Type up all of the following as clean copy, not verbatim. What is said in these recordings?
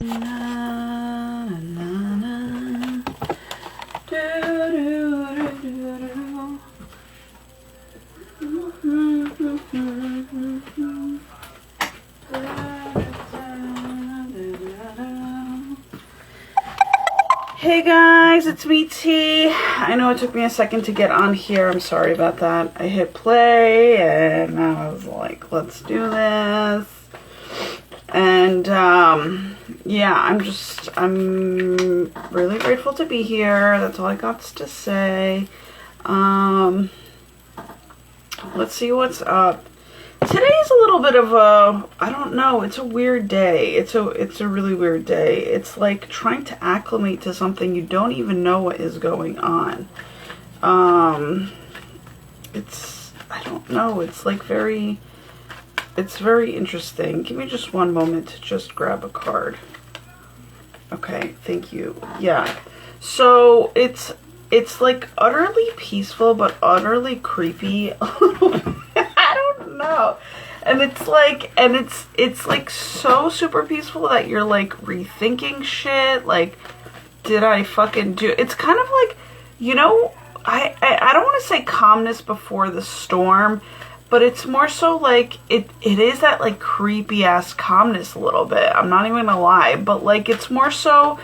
Na, na, na. Do, do, do, do, do. Hey guys, it's me T. I know it took me a second to get on here. I'm sorry about that. I hit play and I was like, let's do this. And yeah, I'm really grateful to be here. That's all I got to say. Let's see what's up. Today's a little bit of a, I don't know, it's a weird day. It's a really weird day. It's like trying to acclimate to something you don't even know what is going on. I don't know, it's like it's very interesting. Give me just one moment to just grab a card. Okay, thank you. Yeah. So it's like utterly peaceful but utterly creepy. I don't know. And it's like so super peaceful that you're like rethinking shit. Like, did I fucking do? It's kind of like, you know, I don't want to say calmness before the storm, but it's more so like it is that like creepy ass calmness a little bit. I'm not even gonna lie, but like it's more so,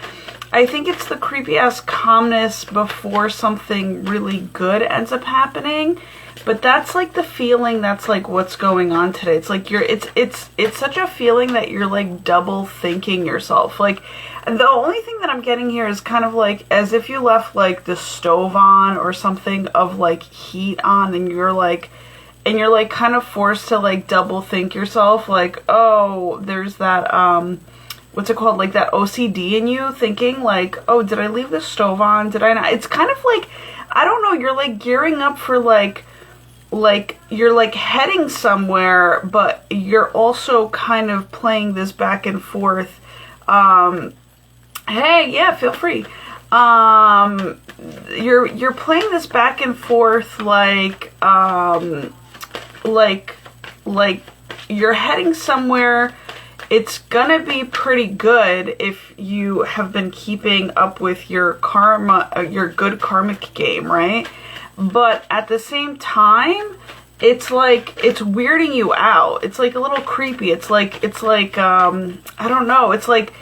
I think it's the creepy ass calmness before something really good ends up happening. But that's like the feeling, that's like what's going on today. It's like it's such a feeling that you're like double thinking yourself. Like, the only thing that I'm getting here is kind of like as if you left like the stove on or something of like heat on, and you're like kind of forced to like double think yourself, like, oh, there's that what's it called, like that OCD in you thinking like, oh, did I leave the stove on, did I not? It's kind of like, I don't know, you're like gearing up for like you're like heading somewhere, but you're also kind of playing this back and forth. Hey, yeah, feel free. You're playing this back and forth like you're heading somewhere. It's gonna be pretty good if you have been keeping up with your karma, your good karmic game, right? But at the same time, it's like, it's weirding you out. It's like a little creepy. It's like, I don't know. It's like,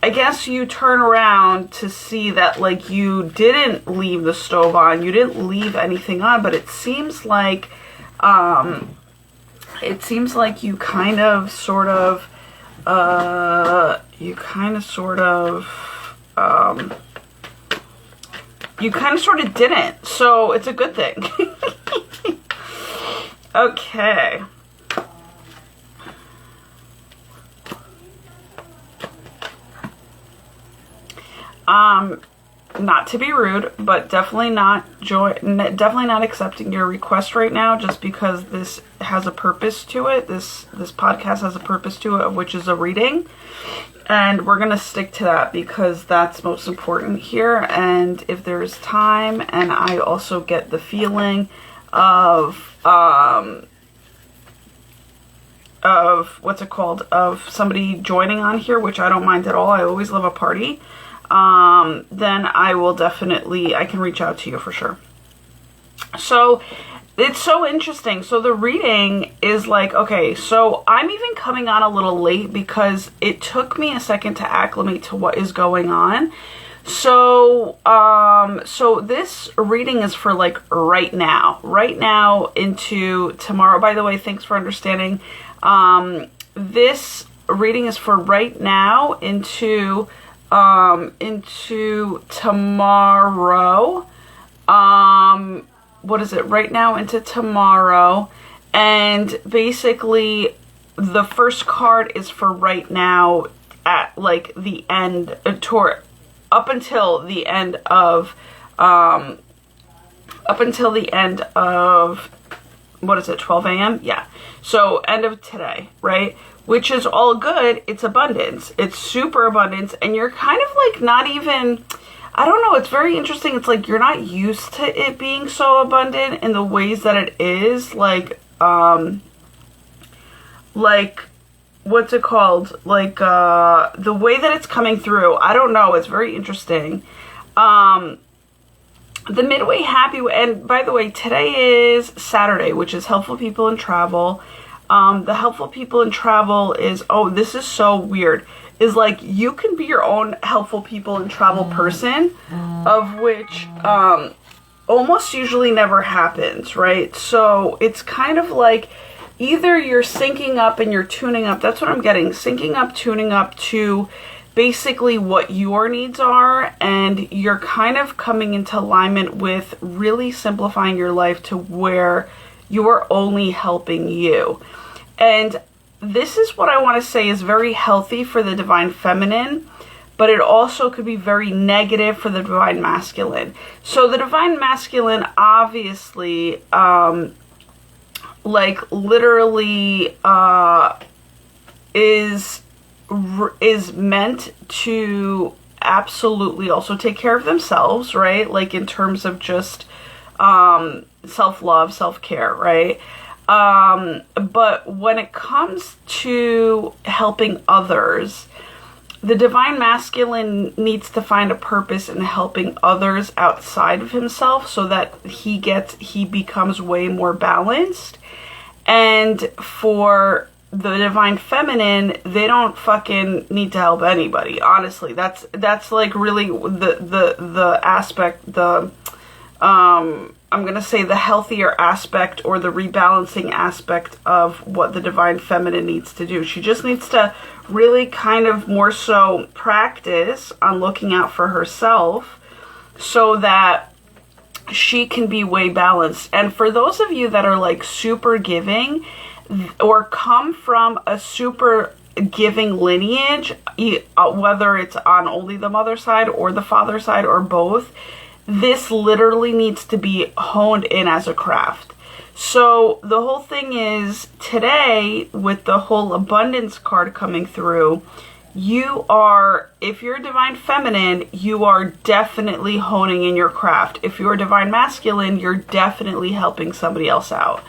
I guess you turn around to see that like you didn't leave the stove on, you didn't leave anything on, but it seems like you kind of sort of didn't, so it's a good thing. Okay. Not to be rude, but definitely not accepting your request right now, just because this has a purpose to it. This podcast has a purpose to it, which is a reading. And we're going to stick to that because that's most important here. And if there's time, and I also get the feeling of what's it called? Of somebody joining on here, which I don't mind at all. I always love a party. Then I will definitely, I can reach out to you for sure. So it's so interesting. So the reading is like, okay, so I'm even coming on a little late because it took me a second to acclimate to what is going on. So, so this reading is for like right now into tomorrow. By the way, thanks for understanding. This reading is for right now into tomorrow. What is it? Right now into tomorrow. And basically the first card is for right now at like the end, up until the end of, what is it, 12 a.m.? Yeah. So end of today, right? Which is all good. It's abundance. It's super abundance. And you're kind of like not even, I don't know, it's very interesting. It's like you're not used to it being so abundant in the ways that it is. Like what's it called? Like, the way that it's coming through, I don't know. It's very interesting. The Midway Happy, and by the way, today is Saturday, which is Helpful People in Travel. The Helpful People in Travel is, oh, this is so weird, is like you can be your own Helpful People in Travel person, of which almost usually never happens, right? So it's kind of like either you're syncing up and you're tuning up, that's what I'm getting, syncing up, tuning up to basically what your needs are, and you're kind of coming into alignment with really simplifying your life to where you are only helping you. And this is what I want to say is very healthy for the Divine Feminine, but it also could be very negative for the Divine Masculine. So the Divine Masculine obviously, like literally is meant to absolutely also take care of themselves, right? Like in terms of just self-love, self-care, right? But when it comes to helping others, the Divine Masculine needs to find a purpose in helping others outside of himself so that he becomes way more balanced. And for the Divine Feminine, they don't fucking need to help anybody. Honestly, that's like really the aspect, I'm gonna say the healthier aspect or the rebalancing aspect of what the Divine Feminine needs to do. She just needs to really kind of more so practice on looking out for herself so that she can be way balanced. And for those of you that are like super giving or come from a super giving lineage, whether it's on only the mother side or the father side or both, this literally needs to be honed in as a craft. So the whole thing is today with the whole abundance card coming through, you are, if you're Divine Feminine, you are definitely honing in your craft. If you're Divine Masculine, you're definitely helping somebody else out.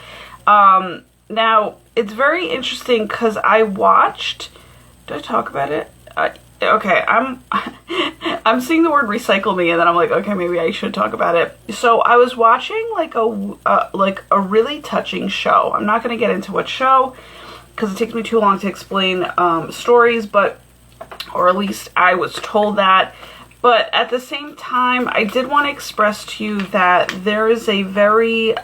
Now, it's very interesting because I watched, did I talk about it? Okay, I'm seeing the word recycle me, and then I'm like, okay, maybe I should talk about it. So I was watching like a really touching show. I'm not going to get into what show because it takes me too long to explain stories, but, or at least I was told that. But at the same time, I did want to express to you that there is a very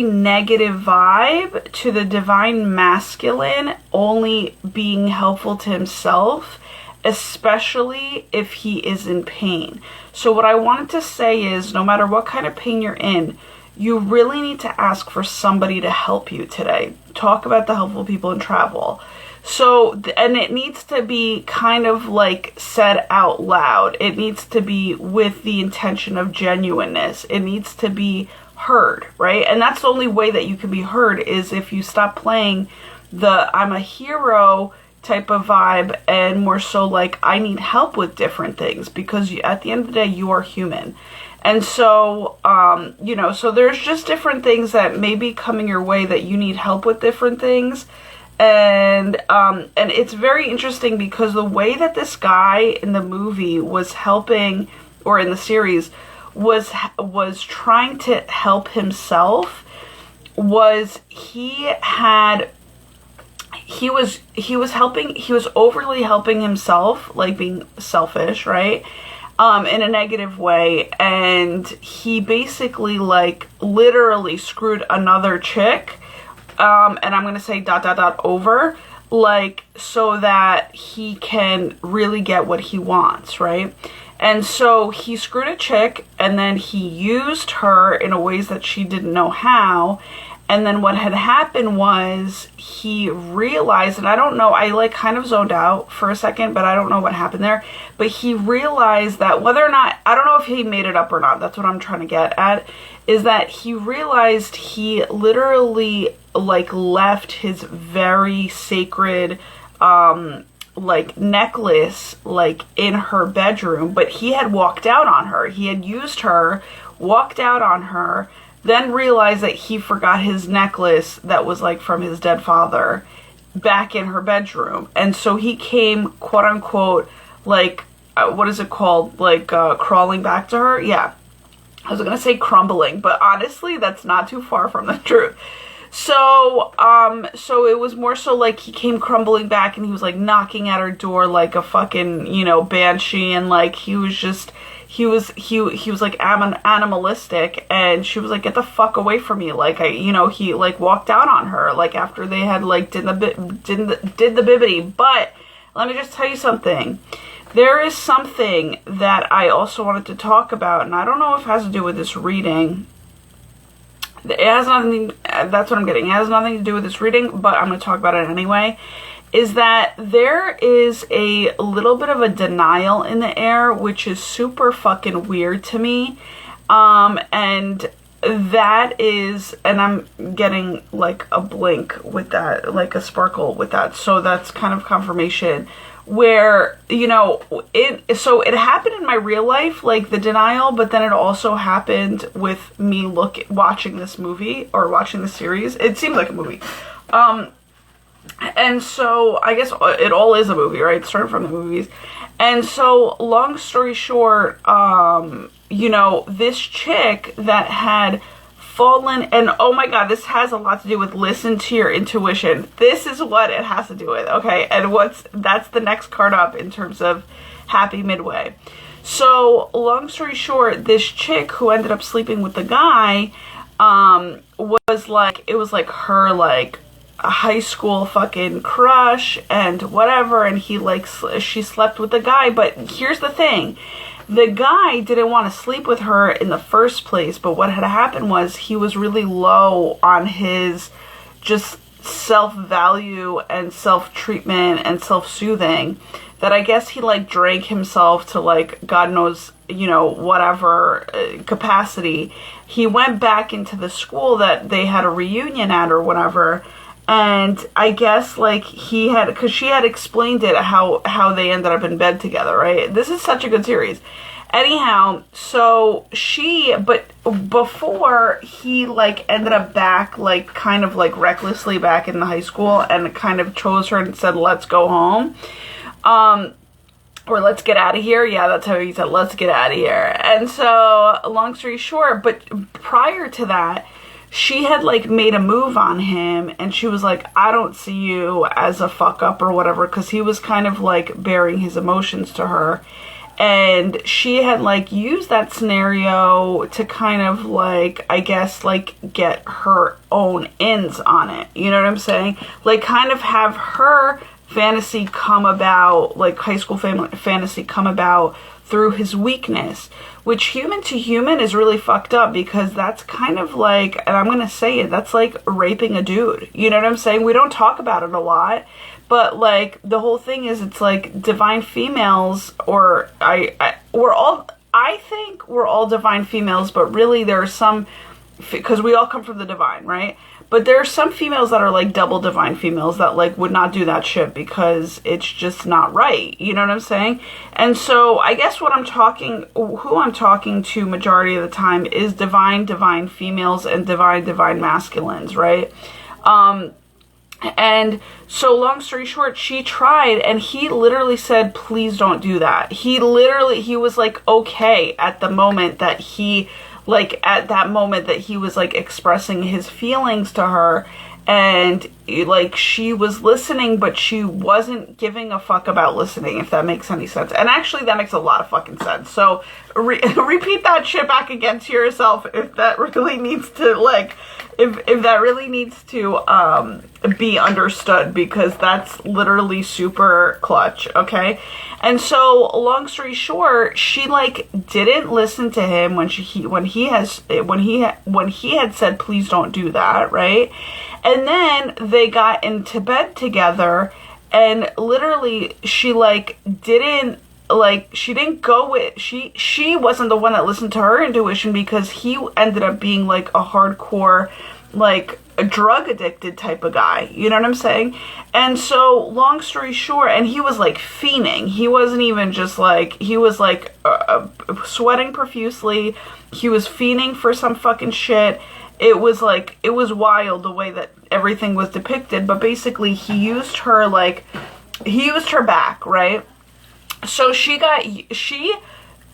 negative vibe to the Divine Masculine only being helpful to himself, especially if he is in pain. So what I wanted to say is, no matter what kind of pain you're in, you really need to ask for somebody to help you today. Talk about the Helpful People in Travel. So, and it needs to be kind of like said out loud. It needs to be with the intention of genuineness. It needs to be heard, right? And that's the only way that you can be heard is if you stop playing the I'm a hero type of vibe and more so like I need help with different things, because at the end of the day you are human. And so you know, so there's just different things that may be coming your way that you need help with different things. And it's very interesting because the way that this guy in the movie was helping, or in the series was trying to help himself, was he was overly helping himself, like being selfish, right? In a negative way. And he basically like literally screwed another chick, and I'm going to say ... over, like, so that he can really get what he wants, right? And so he screwed a chick, and then he used her in a ways that she didn't know how. And then what had happened was he realized, and I don't know, I like kind of zoned out for a second, but I don't know what happened there. But he realized that whether or not, I don't know if he made it up or not, that's what I'm trying to get at, is that he realized he literally like left his very sacred like necklace like in her bedroom, but he had walked out on her. He had used her, walked out on her, then realized that he forgot his necklace that was like from his dead father back in her bedroom. And so he came, quote unquote, like, what is it called? Like, crawling back to her? Yeah. I was going to say crumbling, but honestly, that's not too far from the truth. So it was more so like he came crumbling back and he was like knocking at her door like a fucking, you know, banshee, and like he was like animalistic, and she was like, get the fuck away from me. Like, he like walked out on her like after they had like did the bibbity. But let me just tell you something. There is something that I also wanted to talk about, and I don't know if it has to do with this reading. It has nothing, that's what I'm getting. It has nothing to do with this reading, but I'm going to talk about it anyway. Is that there is a little bit of a denial in the air, which is super fucking weird to me. And that is, and I'm getting like a blink with that, like a sparkle with that. So that's kind of confirmation. Where, you know, it happened in my real life, like the denial, but then it also happened with me watching this movie, or watching the series. It seemed like a movie. And so I guess it all is a movie, right? Starting from the movies. And so long story short, you know, this chick that had fallen, and oh my god, this has a lot to do with listen to your intuition. This is what it has to do with, okay? And that's the next card up in terms of happy midway. So long story short, this chick who ended up sleeping with the guy was like, it was like her like a high school fucking crush and whatever, and she slept with the guy. But here's the thing. The guy didn't want to sleep with her in the first place, but what had happened was he was really low on his just self-value and self-treatment and self-soothing, that I guess he like drank himself to like God knows, you know, whatever capacity. He went back into the school that they had a reunion at or whatever, and I guess like because she had explained it, how they ended up in bed together, right? This is such a good series. Anyhow, so but before he like ended up back, like kind of like recklessly back in the high school, and kind of chose her and said, let's go home. Or let's get out of here. Yeah, that's how he said, let's get out of here. And so long story short, but prior to that, she had like made a move on him, and she was like, I don't see you as a fuck up or whatever, because he was kind of like bearing his emotions to her. And she had like used that scenario to kind of like, I guess, like get her own ends on it. You know what I'm saying? Like kind of have her fantasy come about, like high school fantasy come about through his weakness, which human to human is really fucked up, because that's kind of like, and I'm going to say it, that's like raping a dude. You know what I'm saying? We don't talk about it a lot, but like the whole thing is, it's like divine females, or I think we're all divine females, but really there are some, because we all come from the divine, right? But there are some females that are like double divine females that like would not do that shit because it's just not right. You know what I'm saying? And so I guess who I'm talking to majority of the time is divine females and divine masculines, right? And so long story short, she tried, and he literally said, please don't do that. He was like, okay, at the moment that he was like expressing his feelings to her, and like she was listening, but she wasn't giving a fuck about listening, if that makes any sense. And actually that makes a lot of fucking sense. So repeat that shit back again to yourself if that really needs to like, if that really needs to be understood, because that's literally super clutch, okay? And so long story short, she like didn't listen to him when he had said please don't do that, right? And then they got into bed together, and literally she didn't go with, she wasn't the one that listened to her intuition, because he ended up being like a hardcore, like, a drug addicted type of guy. You know what I'm saying? And so, long story short, and he was like fiending. He wasn't even just like, he was like sweating profusely. He was fiending for some fucking shit. It was like, it was wild the way that everything was depicted. But basically, he used her back, right? So she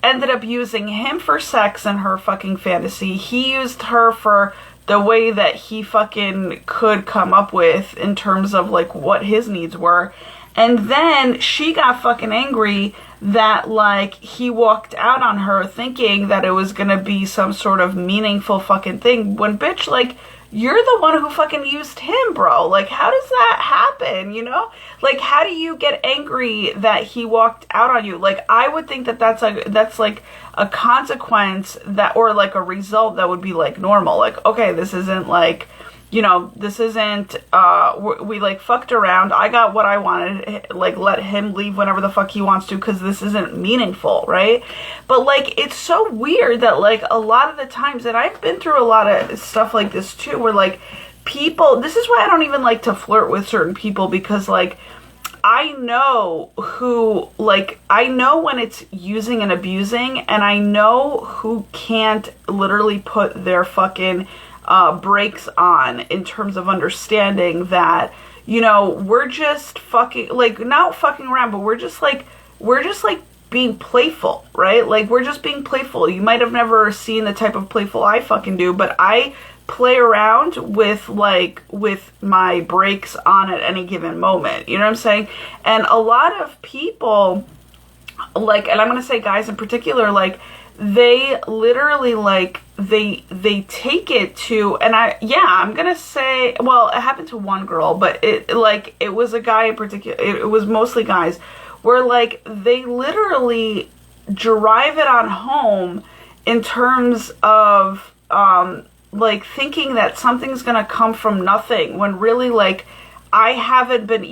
ended up using him for sex in her fucking fantasy. He used her for the way that he fucking could come up with in terms of like what his needs were. And then she got fucking angry that like he walked out on her thinking that it was gonna be some sort of meaningful fucking thing, when bitch, like, you're the one who fucking used him, bro. Like, how does that happen, you know? Like, how do you get angry that he walked out on you? Like, I would think that that's like a consequence that, or like a result that would be like normal. Like, okay, this isn't like, you know, this isn't, we like fucked around. I got what I wanted. Like, let him leave whenever the fuck he wants to, because this isn't meaningful, right? But like, it's so weird that like a lot of the times, and I've been through a lot of stuff like this too, where like people, this is why I don't even like to flirt with certain people, because like, I know who, like, I know when it's using and abusing, and I know who can't literally put their fucking brakes on in terms of understanding that, you know, we're just fucking, like, not fucking around, but we're just like being playful, right? Like, we're just being playful. You might have never seen the type of playful I fucking do, but I play around with my brakes on at any given moment. You know what I'm saying? And a lot of people, like, and I'm going to say guys in particular, like, they literally, like, they take it to, and I'm gonna say, well, it happened to one girl, but it was a guy in particular, it was mostly guys, where, like, they literally drive it on home in terms of, like, thinking that something's gonna come from nothing, when really, like, I haven't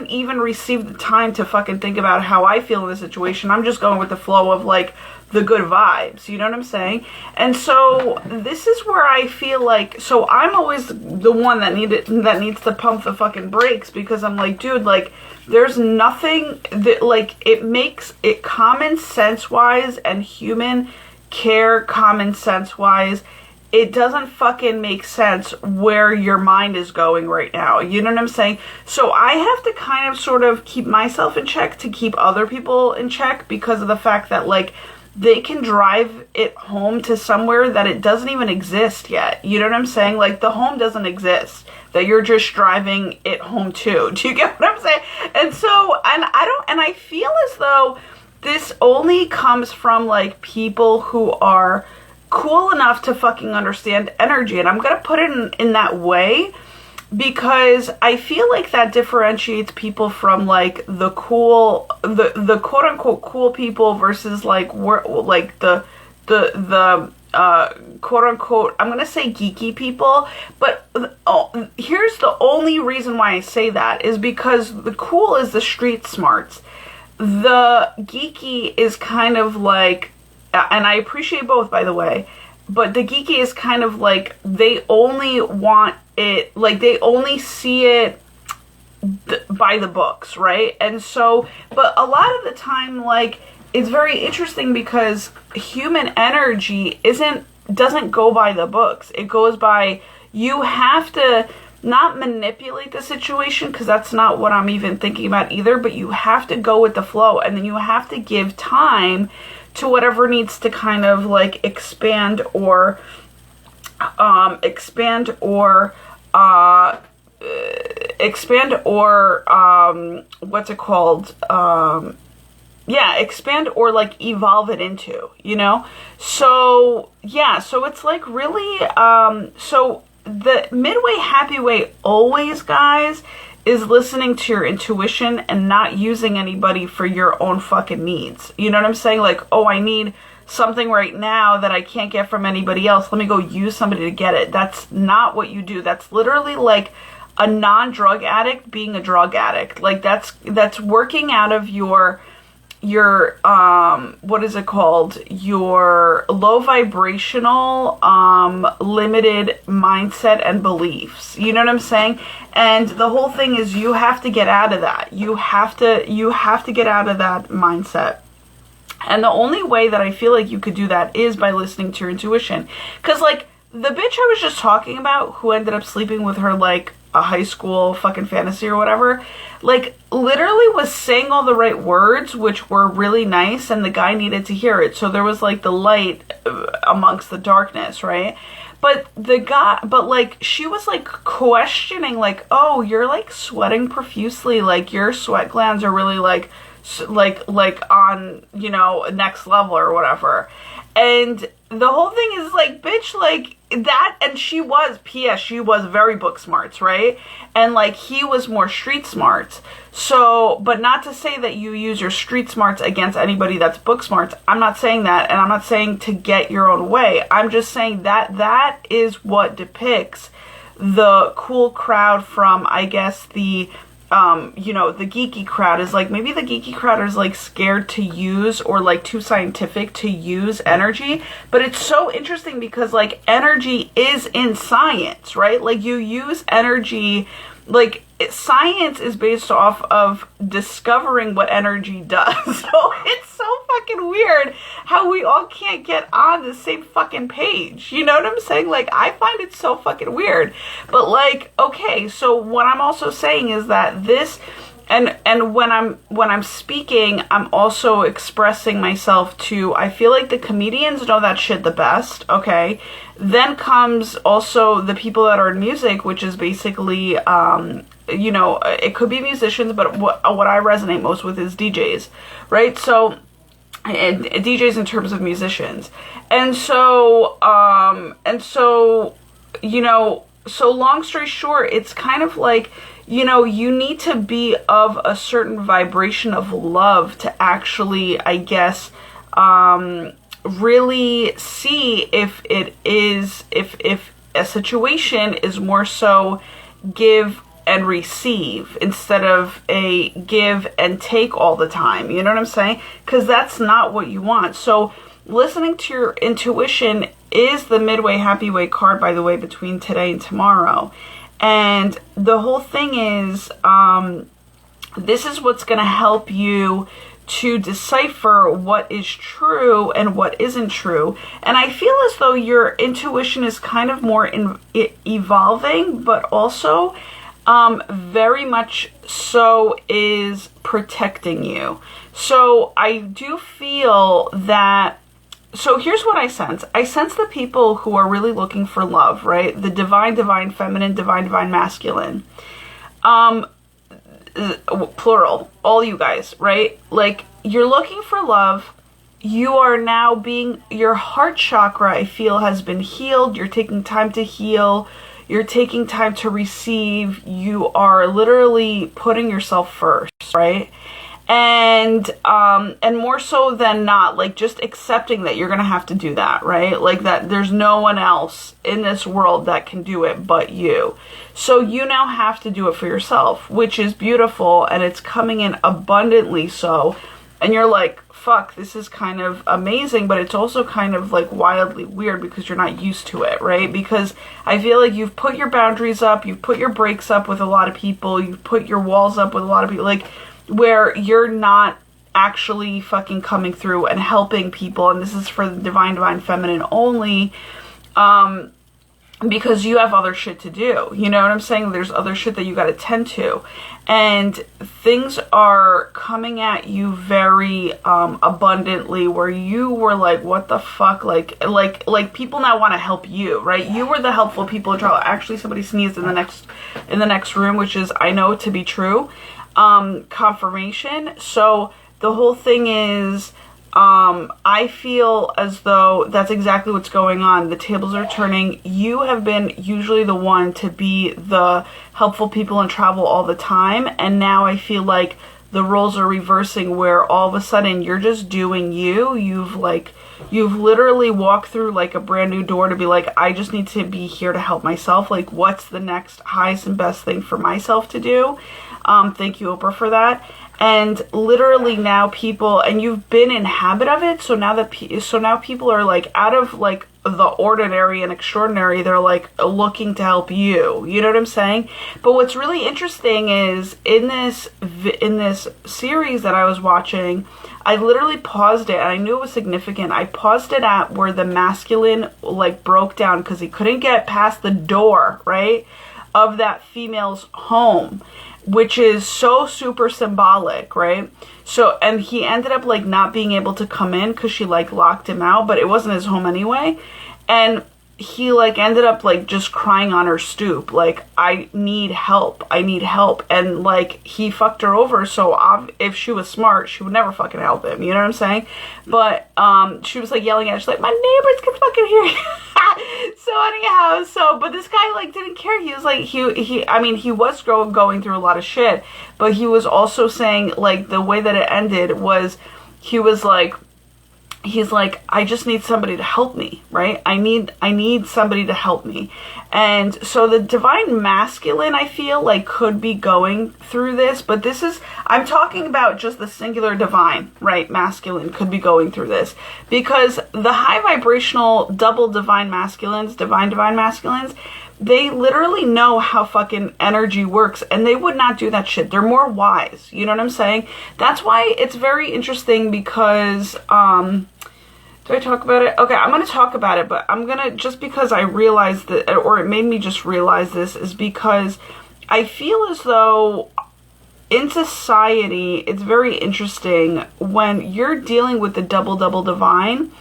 even received the time to fucking think about how I feel in the situation. I'm just going with the flow of, like, the good vibes, you know what I'm saying? And so this is where I feel like, so I'm always the one that needs to pump the fucking brakes, because I'm like, dude, like, there's nothing that, like, it makes it common sense wise and human care common sense wise, it doesn't fucking make sense where your mind is going right now. You know what I'm saying? So I have to kind of sort of keep myself in check to keep other people in check, because of the fact that, like, they can drive it home to somewhere that it doesn't even exist yet. You know what I'm saying? Like, the home doesn't exist, that you're just driving it home to. Do you get what I'm saying? And so, and I feel as though this only comes from, like, people who are cool enough to fucking understand energy. And I'm going to put it in that way, because I feel like that differentiates people from, like, the quote unquote cool people versus, like, the quote unquote, I'm going to say geeky people. But here's the only reason why I say that, is because the cool is the street smarts. The geeky is kind of like, and I appreciate both, by the way, but the geeky is kind of like, they only want it, like, they only see it by the books, right? And so, but a lot of the time, like, it's very interesting, because human energy doesn't go by the books. It goes by, you have to not manipulate the situation, because that's not what I'm even thinking about either, but you have to go with the flow, and then you have to give time to whatever needs to kind of, like, expand or what's it called? Expand or, like, evolve it into, you know? So, yeah, so it's, like, really, so the midway happy way always, guys, is listening to your intuition and not using anybody for your own fucking needs. You know what I'm saying? Like, oh, I need something right now that I can't get from anybody else. Let me go use somebody to get it. That's not what you do. That's literally like a non-drug addict being a drug addict. Like, that's working out of your what is it called? Your low vibrational, limited mindset and beliefs. You know what I'm saying? And the whole thing is you have to get out of that. You have to get out of that mindset. And the only way that I feel like you could do that is by listening to your intuition. Because, like, the bitch I was just talking about who ended up sleeping with her, like, a high school fucking fantasy or whatever, like, literally was saying all the right words, which were really nice, and the guy needed to hear it. So there was, like, the light amongst the darkness, right? But like, she was, like, questioning, like, oh, you're, like, sweating profusely. Like, your sweat glands are really, like on, you know, next level or whatever. And the whole thing is like, bitch, like that. And she was very book smarts, right? And like, he was more street smarts. So, but not to say that you use your street smarts against anybody that's book smarts. I'm not saying that. And I'm not saying to get your own way. I'm just saying that that is what depicts the cool crowd from, I guess, the you know, the geeky crowd. Is like, maybe the geeky crowd is like scared to use, or like too scientific to use energy. But it's so interesting because like energy is in science, right? Like you use energy, like science is based off of discovering what energy does. So it's so fucking weird how we all can't get on the same fucking page. You know what I'm saying? Like, I find it so fucking weird. But like, okay, so what I'm also saying is that this, and when I'm speaking, I'm also expressing myself to, I feel like the comedians know that shit the best, okay? Then comes also the people that are in music, which is basically, you know, it could be musicians, but what I resonate most with is DJs, right? So, and DJs in terms of musicians. And so, you know, so long story short, it's kind of like, you know, you need to be of a certain vibration of love to actually, I guess, really see if it is, if a situation is more so give and receive instead of a give and take all the time. You know what I'm saying? Because that's not what you want. So listening to your intuition is the Midway Happy Way card, by the way, between today and tomorrow. And the whole thing is, this is what's going to help you to decipher what is true and what isn't true. And I feel as though your intuition is kind of more evolving, but also very much so is protecting you. So I do feel that, so here's what I sense. I sense the people who are really looking for love, right? The divine, divine feminine, divine, divine masculine. Plural, all you guys, right? Like, you're looking for love. You are now being, your heart chakra, I feel, has been healed. You're taking time to heal. You're taking time to receive. You are literally putting yourself first, right? And more so than not, like, just accepting that you're going to have to do that, right? Like, that there's no one else in this world that can do it but you. So you now have to do it for yourself, which is beautiful, and it's coming in abundantly so. And you're like, fuck, this is kind of amazing, but it's also kind of like wildly weird because you're not used to it, right? Because I feel like you've put your boundaries up, you've put your breaks up with a lot of people, you've put your walls up with a lot of people, like, where you're not actually fucking coming through and helping people. And this is for the divine, divine feminine only, because you have other shit to do. You know what I'm saying? There's other shit that you got to tend to. And things are coming at you very abundantly, where you were like, what the fuck? Like people now want to help you, right? You were the helpful people. Actually, somebody sneezed in the next room, which is, I know to be true. Confirmation. So the whole thing is, I feel as though that's exactly what's going on. The tables are turning. You have been usually the one to be the helpful people and travel all the time. And now I feel like the roles are reversing, where all of a sudden you're just doing you. You've literally walked through like a brand new door to be like, I just need to be here to help myself. Like, what's the next highest and best thing for myself to do? Thank you, Oprah, for that. And literally now people, and you've been in habit of it, so now now people are like out of like the ordinary and extraordinary, they're like looking to help you. You know what I'm saying? But what's really interesting is in this series that I was watching, I literally paused it, and I knew it was significant. I paused it at where the masculine like broke down because he couldn't get past the door, right, of that female's home, which is so super symbolic, right? So, and he ended up like not being able to come in because she like locked him out, but it wasn't his home anyway. And he like ended up like just crying on her stoop, like, I need help, and like he fucked her over. So if she was smart, she would never fucking help him, you know what I'm saying? But she was like yelling at her, she's like, my neighbors can fucking hear you. So anyhow, but this guy like didn't care. He was like, he was going through a lot of shit, but he was also saying like the way that it ended was he's like, I just need somebody to help me, right? I need somebody to help me. And so the divine masculine, I feel like, could be going through this, but I'm talking about just the singular divine, right? Masculine could be going through this, because the high vibrational double divine masculines, divine masculines, they literally know how fucking energy works, and they would not do that shit. They're more wise. You know what I'm saying? That's why it's very interesting because, do I talk about it? Okay, I'm going to talk about it, but I'm going to, just because I realized that, or it made me just realize this, is because I feel as though in society, it's very interesting when you're dealing with the double divine.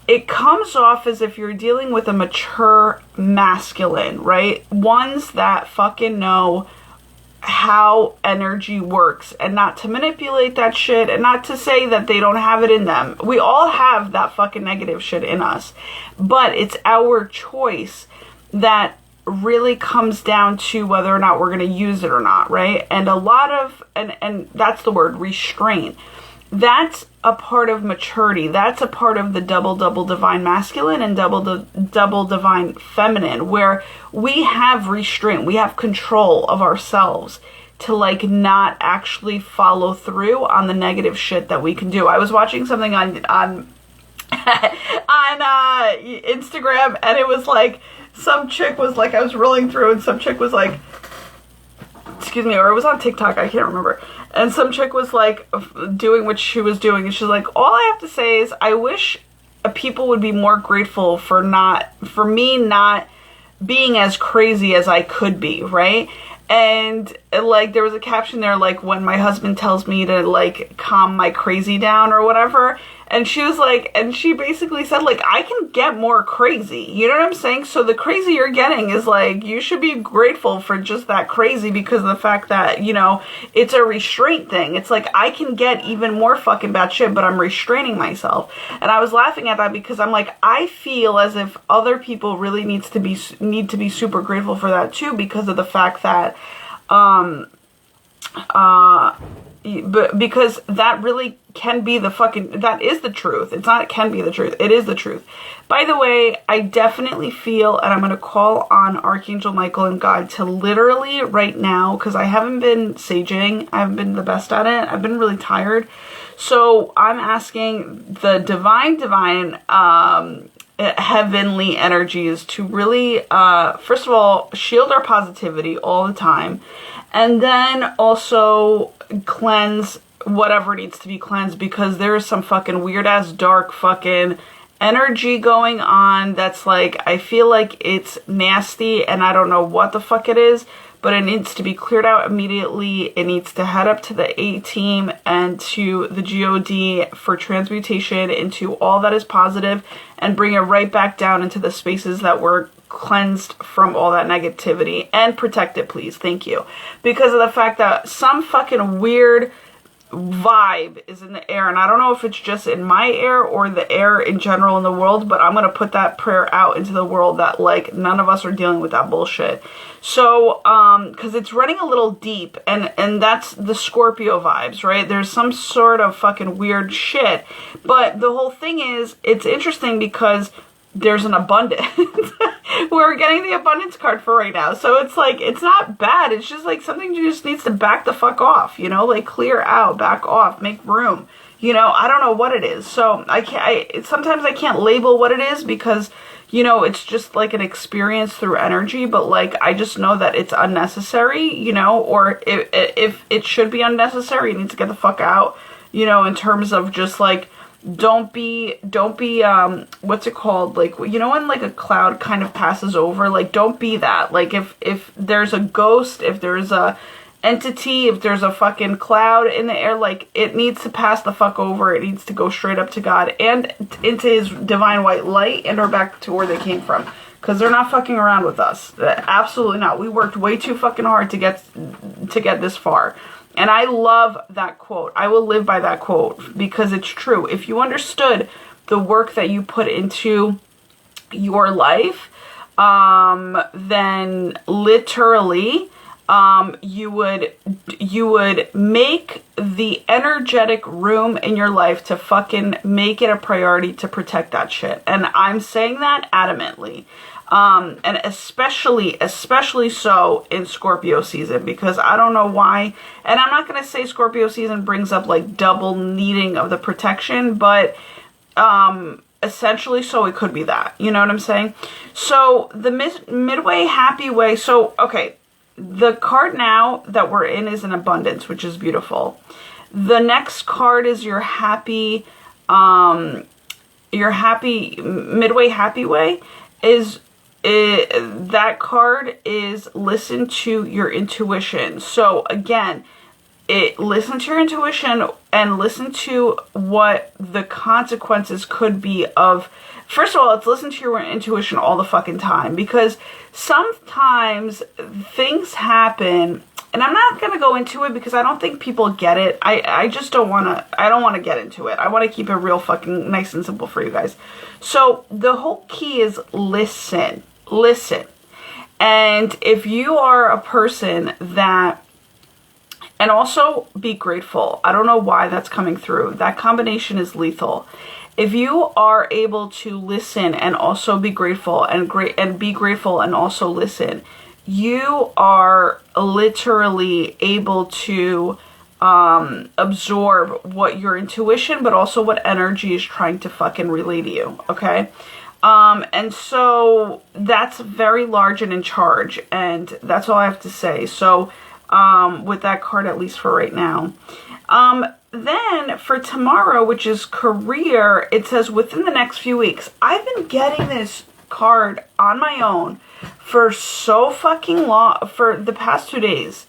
It comes off as if you're dealing with a mature masculine, right? Ones that fucking know how energy works, and not to manipulate that shit, and not to say that they don't have it in them. We all have that fucking negative shit in us, but it's our choice that really comes down to whether or not we're going to use it or not, right? And a lot of, and that's the word, restraint. That's a part of maturity. That's a part of the double divine masculine and double divine feminine, where we have restraint, we have control of ourselves to like not actually follow through on the negative shit that we can do. I was watching something on Instagram, and it was like, some chick was like, I was rolling through, and some chick was like, excuse me, or it was on TikTok, I can't remember. And some chick was like doing what she was doing, and she's like, all I have to say is I wish people would be more grateful for me not being as crazy as I could be, right? And like there was a caption there like, when my husband tells me to like calm my crazy down or whatever. And she was like, and she basically said like, I can get more crazy. You know what I'm saying? So the crazy you're getting is like, you should be grateful for just that crazy, because of the fact that, you know, it's a restraint thing. It's like, I can get even more fucking bad shit, but I'm restraining myself. And I was laughing at that because I'm like, I feel as if other people really need to be super grateful for that too, because of the fact that, but because that really can be that is the truth. It's not, it can be the truth. It is the truth. By the way, I definitely feel, and I'm going to call on Archangel Michael and God to literally right now, because I haven't been saging. I haven't been the best at it. I've been really tired. So I'm asking the divine, heavenly energies to really, first of all, shield our positivity all the time. And then also cleanse whatever needs to be cleansed, because there is some fucking weird ass dark fucking energy going on that's like, I feel like it's nasty, and I don't know what the fuck it is, but it needs to be cleared out immediately. It needs to head up to the A-team and to the GOD for transmutation into all that is positive, and bring it right back down into the spaces that were cleansed from all that negativity, and protect it, please. Thank you. Because of the fact that some fucking weird vibe is in the air, and I don't know if it's just in my air or the air in general in the world, but I'm going to put that prayer out into the world that like none of us are dealing with that bullshit. So because it's running a little deep, and that's the Scorpio vibes, right? There's some sort of fucking weird shit, but the whole thing is, it's interesting because there's an abundance. we're getting the abundance card for right now. So it's like, it's not bad. It's just like something just needs to back the fuck off, you know, like clear out, back off, make room. You know, I don't know what it is. So sometimes I can't label what it is because, you know, it's just like an experience through energy, but like, I just know that it's unnecessary, you know, or if it should be unnecessary, it needs to get the fuck out, you know, in terms of just like, don't be, what's it called? Like, you know, when like a cloud kind of passes over, like, don't be that. Like if there's a ghost, if there's a entity, if there's a fucking cloud in the air, like, it needs to pass the fuck over. It needs to go straight up to God and into his divine white light and or back to where they came from. Because they're not fucking around with us. Absolutely not. We worked way too fucking hard to get this far. And I love that quote. I will live by that quote because it's true. If you understood the work that you put into your life, then literally, you would make the energetic room in your life to fucking make it a priority to protect that shit. And I'm saying that adamantly. And especially so in Scorpio season, because I don't know why, and I'm not going to say Scorpio season brings up like double needing of the protection, but, essentially so it could be that, you know what I'm saying? So the midway happy way. So, okay. The card now that we're in is an abundance, which is beautiful. The next card is your happy midway happy way that card is listen to your intuition. So again, listen to your intuition and listen to what the consequences could be of. First of all, it's listen to your intuition all the fucking time, because sometimes things happen, and I'm not going to go into it because I don't think people get it. I just don't want to, I don't want to get into it. I want to keep it real fucking nice and simple for you guys. So the whole key is listen. And if you are a person that, and also be grateful. I don't know why that's coming through. That combination is lethal. If you are able to listen and also be grateful and be grateful and also listen, you are literally able to absorb what your intuition, but also what energy is trying to fucking relay to you. Okay. And so that's very large and in charge, and that's all I have to say. So, with that card, at least for right now. Then for tomorrow, which is career, it says within the next few weeks. I've been getting this card on my own for so fucking long, for the past 2 days,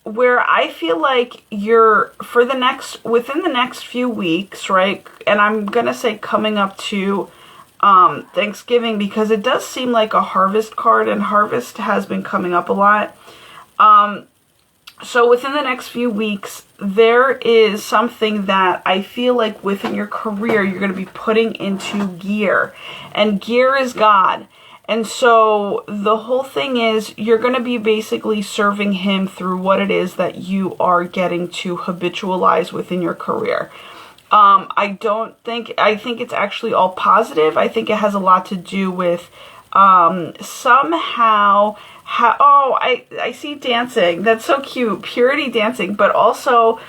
where I feel like you're within the next few weeks, right? And I'm going to say coming up to Thanksgiving, because it does seem like a harvest card, and harvest has been coming up a lot. So within the next few weeks, there is something that I feel like within your career, you're going to be putting into gear, and gear is God. And so the whole thing is you're going to be basically serving him through what it is that you are getting to habitualize within your career. I think it's actually all positive. I think it has a lot to do with, somehow, I see dancing. That's so cute. Purity dancing, but also,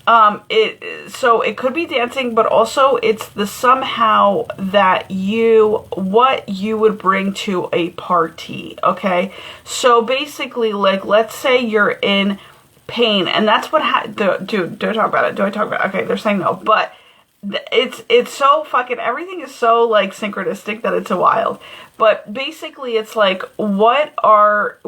so it could be dancing, but also it's the somehow that what you would bring to a party. Okay. So basically, like, let's say you're in pain, and that's what dude, don't talk about it. Do I talk about it? Okay. They're saying no, but it's so fucking, everything is so like synchronistic that it's a wild. But basically it's like, you're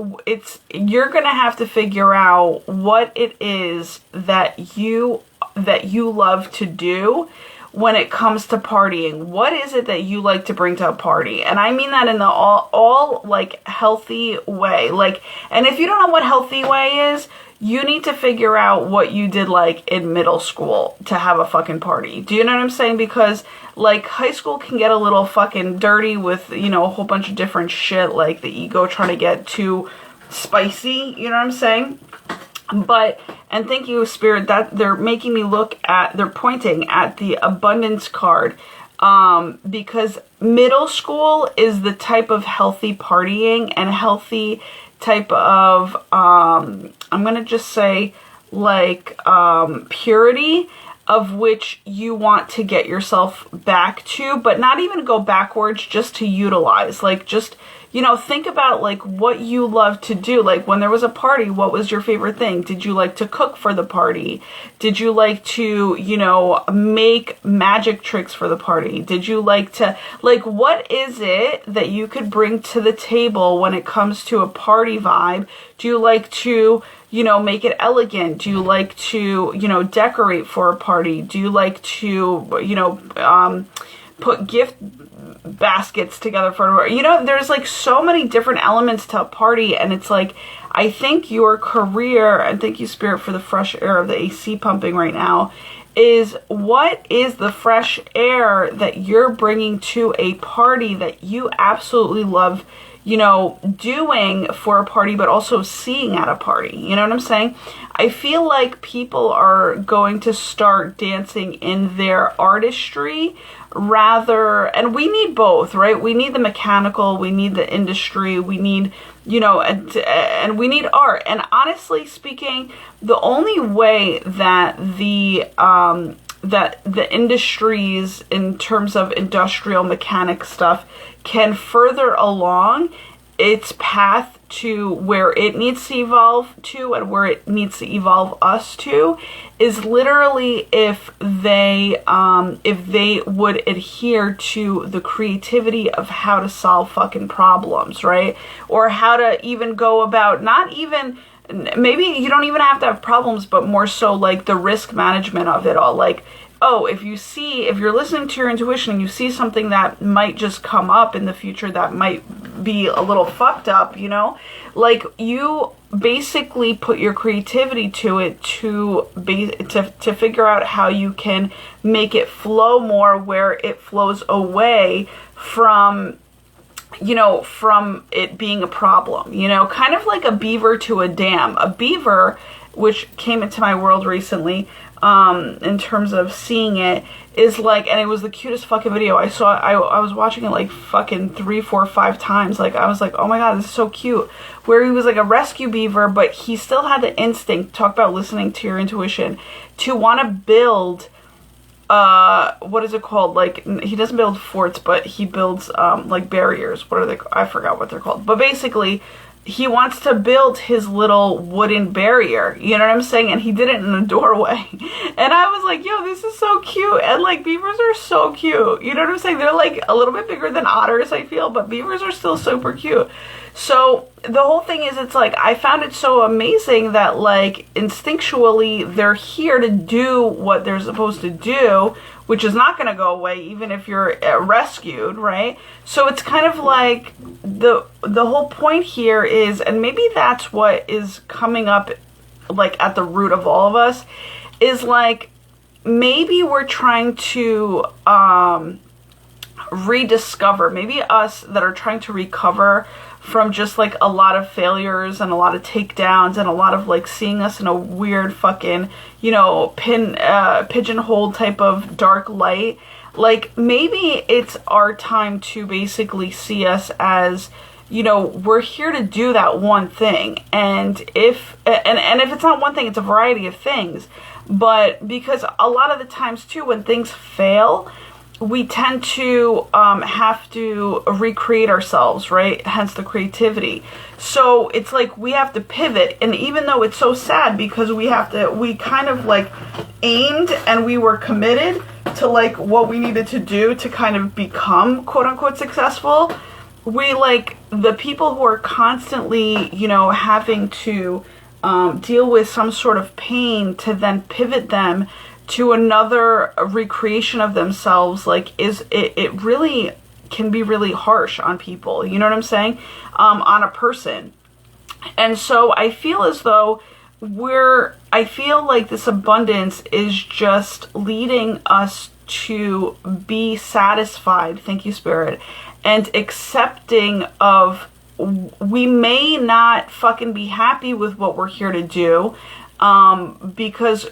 gonna have to figure out what it is that you love to do when it comes to partying. What is it that you like to bring to a party? And I mean that in the all like healthy way. Like, and if you don't know what healthy way is, you need to figure out what you did like in middle school to have a fucking party. Do you know what I'm saying? Because like high school can get a little fucking dirty with, you know, a whole bunch of different shit, like the ego trying to get too spicy. You know what I'm saying? But, and thank you, Spirit, that they're making me they're pointing at the abundance card. because middle school is the type of healthy partying and healthy type of, I'm going to just say, like, purity of which you want to get yourself back to, but not even go backwards, just to utilize. Like, just, you know, think about like what you love to do. Like when there was a party, what was your favorite thing? Did you like to cook for the party? Did you like to, you know, make magic tricks for the party? Did you like to, like, what is it that you could bring to the table when it comes to a party vibe? Do you like to, you know, make it elegant? Do you like to, you know, decorate for a party? Do you like to, you know, put gift baskets together for, you know, there's like so many different elements to a party. And it's like, I think your career, and thank you, Spirit, for the fresh air of the AC pumping right now, is what is the fresh air that you're bringing to a party that you absolutely love, you know, doing for a party, but also seeing at a party. You know what I'm saying? I feel like people are going to start dancing in their artistry rather, and we need both, right? We need the mechanical, we need the industry, we need, you know, and we need art. And honestly speaking, the only way that the industries in terms of industrial mechanic stuff can further along its path to where it needs to evolve to and where it needs to evolve us to is literally if they would adhere to the creativity of how to solve fucking problems, right? Or how to even go about, not even, maybe you don't even have to have problems, but more so like the risk management of it all. Like, oh, if you're listening to your intuition and you see something that might just come up in the future that might be a little fucked up, you know, like you basically put your creativity to it to figure out how you can make it flow more where it flows away from, you know, from it being a problem, you know, kind of like a beaver to a dam. A beaver, which came into my world recently, in terms of seeing it, is like, and it was the cutest fucking video I saw. I was watching it like fucking 3, 4, 5 times. Like, I was like, oh my god, this is so cute. Where he was like a rescue beaver, but he still had the instinct, talk about listening to your intuition, to want to build, what is it called? Like, he doesn't build forts, but he builds, like barriers. What are they? I forgot what they're called. But basically, he wants to build his little wooden barrier, you know what I'm saying? And he did it in a doorway. And I was like, yo, this is so cute. And like, beavers are so cute. You know what I'm saying? They're like a little bit bigger than otters, I feel, but beavers are still super cute. So the whole thing is, it's like, I found it so amazing that like instinctually they're here to do what they're supposed to do, which is not going to go away even if you're rescued, right? So it's kind of like the whole point here is, and maybe that's what is coming up like at the root of all of us, is like maybe we're trying to rediscover, maybe us that are trying to recover from just like a lot of failures and a lot of takedowns and a lot of like seeing us in a weird fucking, you know, pigeonhole type of dark light. Like, maybe it's our time to basically see us as, you know, we're here to do that one thing. And if it's not one thing, it's a variety of things. But because a lot of the times too, when things fail, we tend to have to recreate ourselves, right? Hence the creativity. So it's like we have to pivot. And even though it's so sad because we kind of like aimed and we were committed to like what we needed to do to kind of become quote unquote successful, we like the people who are constantly, you know, having to deal with some sort of pain to then pivot them to another recreation of themselves, like it really can be really harsh on people, you know what I'm saying, on a person. And so I feel as though I feel like this abundance is just leading us to be satisfied, thank you, Spirit, and accepting of, we may not fucking be happy with what we're here to do, because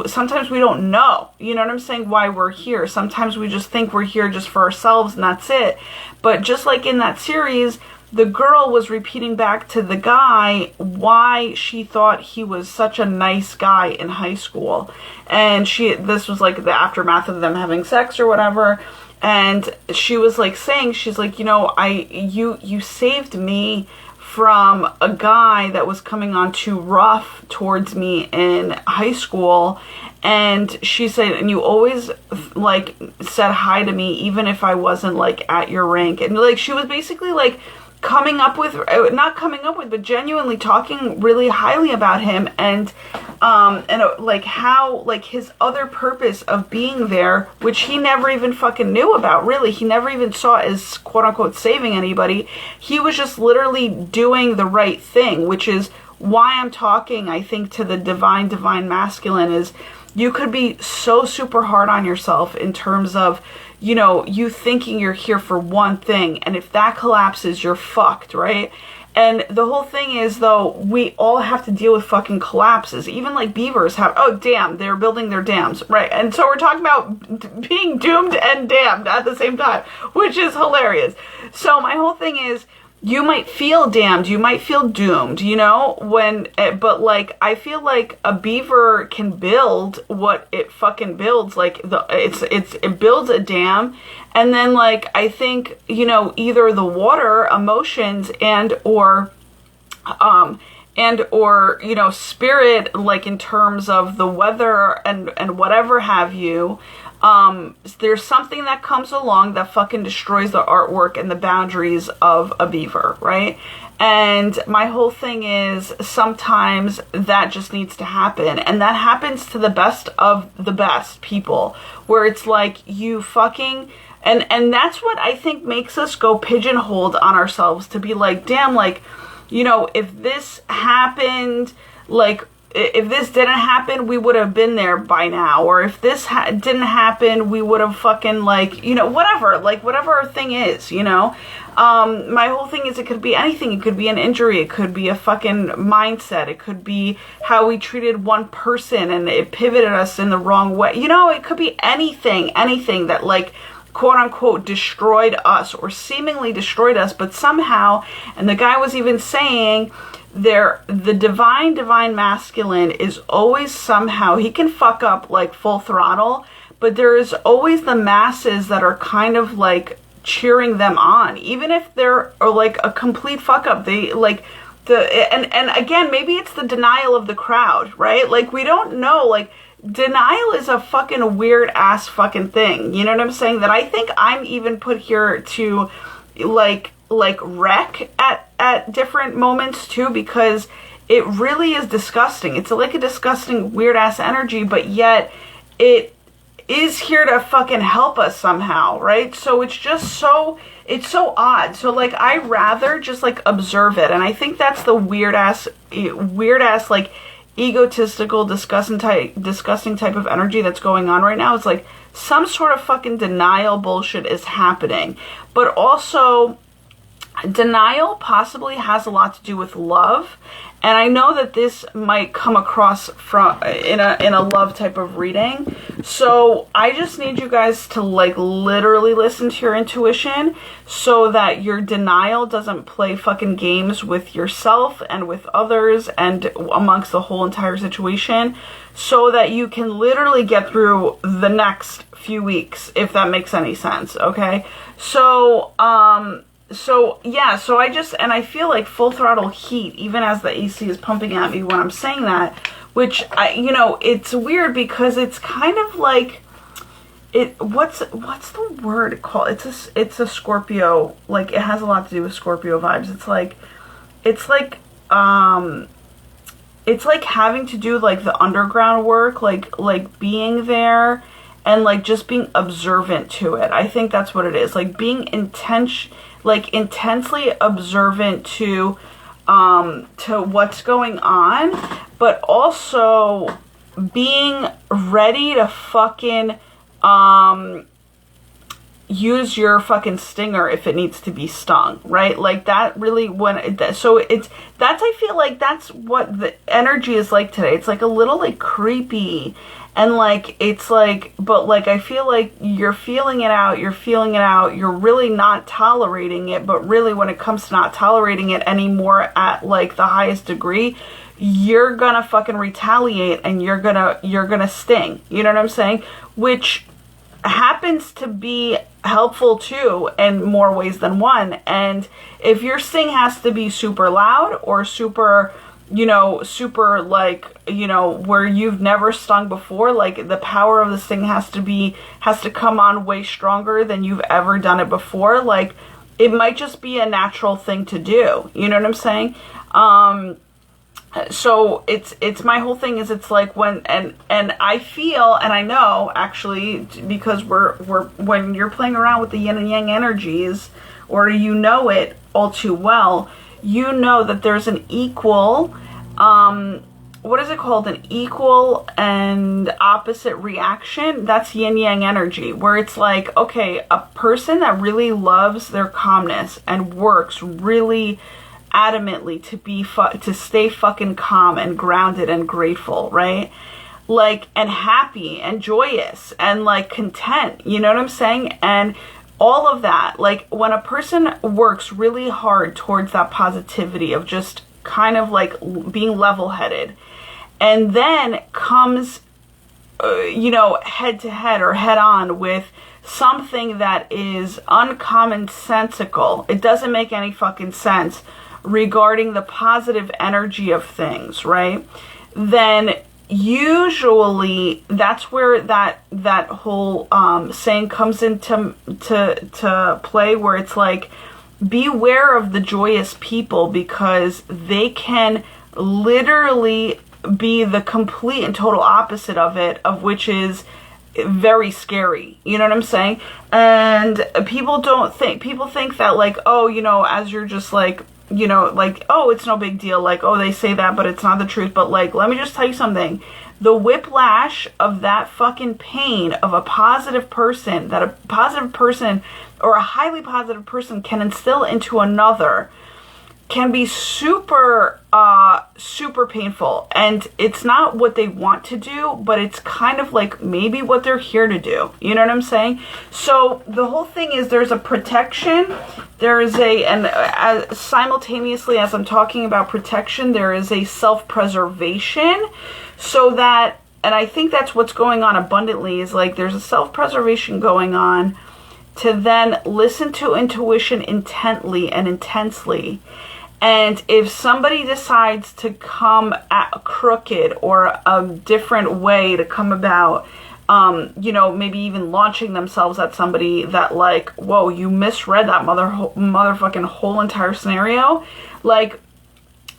sometimes we don't know, you know what I'm saying, why we're here. Sometimes we just think we're here just for ourselves and that's it. But just like in that series, the girl was repeating back to the guy why she thought he was such a nice guy in high school. And this was like the aftermath of them having sex or whatever. And she was like saying, she's like, you know, you saved me from a guy that was coming on too rough towards me in high school. And she said, and you always like said hi to me even if I wasn't like at your rank. And like she was basically like but genuinely talking really highly about him, and like how like his other purpose of being there, which he never even fucking knew about, really. He never even saw as quote unquote saving anybody. He was just literally doing the right thing, which is why I'm talking, I think, to the divine masculine, is you could be so super hard on yourself in terms of, you know, you thinking you're here for one thing, and if that collapses, you're fucked, right? And the whole thing is, though, we all have to deal with fucking collapses. Even like beavers have, oh damn, they're building their dams, right? And so we're talking about being doomed and damned at the same time, which is hilarious. So my whole thing is, you might feel damned, you might feel doomed, you know, but like, I feel like a beaver can build what it fucking builds, like it builds a dam, and then like, I think, you know, either the water, emotions, and or, you know, spirit, like in terms of the weather and whatever have you, there's something that comes along that fucking destroys the artwork and the boundaries of a beaver, right? And my whole thing is, sometimes that just needs to happen, and that happens to the best of the best people, where it's like you fucking, and that's what I think makes us go pigeonholed on ourselves, to be like, damn, like, you know, if this happened, like, if this didn't happen, we would have been there by now. Or if this didn't happen, we would have fucking, like, you know, whatever. Like, whatever our thing is, you know. My whole thing is, it could be anything. It could be an injury. It could be a fucking mindset. It could be how we treated one person and it pivoted us in the wrong way. You know, it could be anything that, like, quote unquote destroyed us or seemingly destroyed us. But somehow, and the guy was even saying, the divine masculine is always somehow, he can fuck up like full throttle, but there is always the masses that are kind of like cheering them on, even if they're like a complete fuck up. They like and again, maybe it's the denial of the crowd, right? Like, we don't know, like, denial is a fucking weird ass fucking thing, you know what I'm saying, that I think I'm even put here to like wreck at different moments too, because it really is disgusting. It's like a disgusting weird ass energy, but yet it is here to fucking help us somehow, right? So it's just so, it's so odd. So like, I rather just like observe it, and I think that's the weird ass like egotistical disgusting type of energy that's going on right now. It's like some sort of fucking denial bullshit is happening, but also denial possibly has a lot to do with love. And I know that this might come across from in a love type of reading. So I just need you guys to like literally listen to your intuition, so that your denial doesn't play fucking games with yourself and with others and amongst the whole entire situation, so that you can literally get through the next few weeks, if that makes any sense, okay? So I feel like full throttle heat, even as the AC is pumping at me when I'm saying that, which it's weird because it's kind of like, what's the word called? It's a Scorpio, like it has a lot to do with Scorpio vibes. It's like having to do like the underground work, like being there and like just being observant to it. I think that's what it is. Like being intensely observant to what's going on, but also being ready to fucking use your fucking stinger if it needs to be stung, right? Like that really, so that's, I feel like that's what the energy is like today. It's like a little like creepy, and like, it's like, but like, I feel like you're feeling it out, you're really not tolerating it, but really when it comes to not tolerating it anymore at like the highest degree, you're gonna fucking retaliate, and you're gonna sting, you know what I'm saying? Which happens to be helpful too in more ways than one. And if your sting has to be super loud or super, super like, where you've never stung before, like the power of the sting has to come on way stronger than you've ever done it before. Like it might just be a natural thing to do. You know what I'm saying? So it's my whole thing is, it's like when, and I feel, and I know actually, because we're when you're playing around with the yin and yang energies, or it all too well, that there's an equal, what is it called? An equal and opposite reaction. That's yin yang energy, where it's like, okay, a person that really loves their calmness and works really adamantly to stay fucking calm and grounded and grateful, right? Like, and happy and joyous and like content, you know what I'm saying? And all of that, like when a person works really hard towards that positivity of just kind of like being level-headed, and then comes head to head or head on with something that is uncommonsensical, it doesn't make any fucking sense regarding the positive energy of things, right? Then usually that's where that whole saying comes into to play, where it's like, beware of the joyous people, because they can literally be the complete and total opposite of it, of which is very scary. You know what I'm saying? And people think that like, oh, as you're just like, like, oh, it's no big deal. Like, oh, they say that, but it's not the truth. But like, let me just tell you something. The whiplash of that fucking pain of a positive person, that a positive person or a highly positive person can instill into another, can be super painful. And it's not what they want to do, but it's kind of like maybe what they're here to do. You know what I'm saying? So the whole thing is, there's a protection, there is simultaneously as I'm talking about protection, there is a self-preservation, so that, and I think that's what's going on abundantly, is like there's a self-preservation going on to then listen to intuition intently and intensely. And if somebody decides to come at crooked or a different way to come about, maybe even launching themselves at somebody that like, whoa, you misread that motherfucking whole entire scenario, like,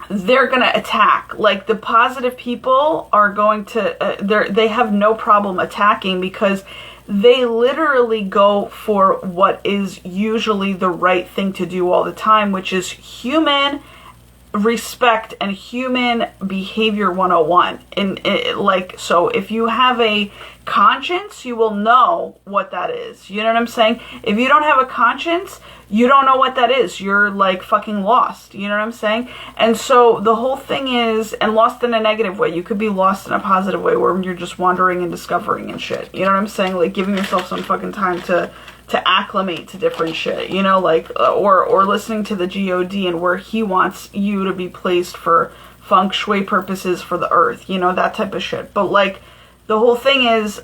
they're going to attack. Like, the positive people are going to, they have no problem attacking, because they literally go for what is usually the right thing to do all the time, which is human respect and human behavior 101. And like, so if you have a conscience, you will know what that is. You know what I'm saying? If you don't have a conscience, you don't know what that is. You're like fucking lost. You know what I'm saying? And so the whole thing is, and lost in a negative way. You could be lost in a positive way where you're just wandering and discovering and shit. You know what I'm saying? Like giving yourself some fucking time to acclimate to different shit, like, or listening to the God and where he wants you to be placed for feng shui purposes for the earth, that type of shit. But like, the whole thing is,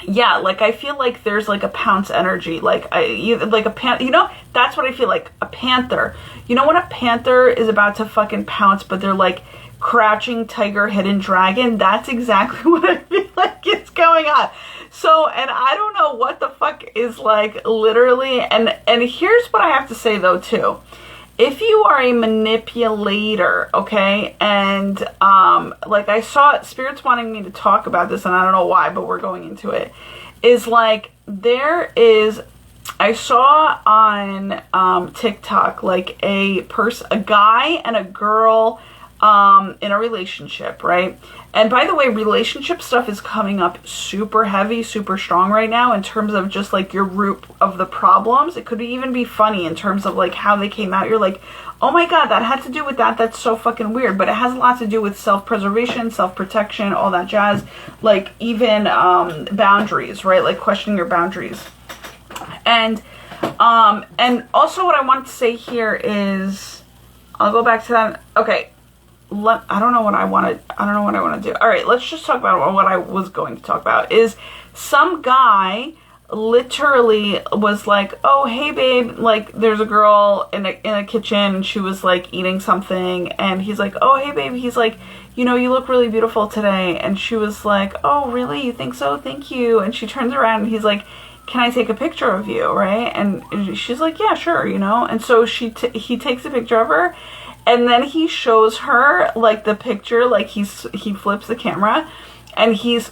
yeah, like I feel like there's like a pounce energy, like like a panther, that's what I feel like, a panther. When a panther is about to fucking pounce, but they're like crouching tiger, hidden dragon, that's exactly what I feel like is going on. So, and I don't know what the fuck is like literally, and here's what I have to say though too. If you are a manipulator, okay, and like I saw Spirit's wanting me to talk about this, and I don't know why, but we're going into it, is like I saw on TikTok like a guy and a girl in a relationship, right? And by the way, relationship stuff is coming up super heavy, super strong right now in terms of just like your root of the problems. It could even be funny in terms of like how they came out. You're like, oh my God, that had to do with that. That's so fucking weird. But it has a lot to do with self-preservation, self-protection, all that jazz. Like even boundaries, right? Like questioning your boundaries. And also what I want to say here is, I'll go back to that. Okay. I don't know what I want to do. All right, let's just talk about what I was going to talk about. Is some guy literally was like, oh, hey babe, like there's a girl in a kitchen and she was like eating something, and he's like, oh, hey babe, he's like, you know, you look really beautiful today. And she was like, oh, really? You think so? Thank you. And she turns around and he's like, can I take a picture of you, right? And she's like, yeah, sure, you know. And so he takes a picture of her. And then he shows her like the picture, like he flips the camera, and he has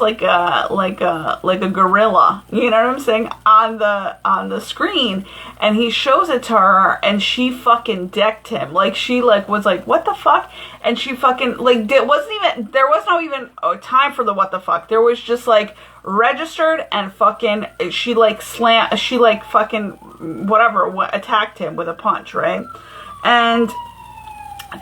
like a gorilla, you know what I'm saying, on the screen, and he shows it to her, and she fucking decked him. Like she like was like, what the fuck? And she fucking like there was no even time for the what the fuck. There was just like registered, and fucking she fucking whatever attacked him with a punch, right? And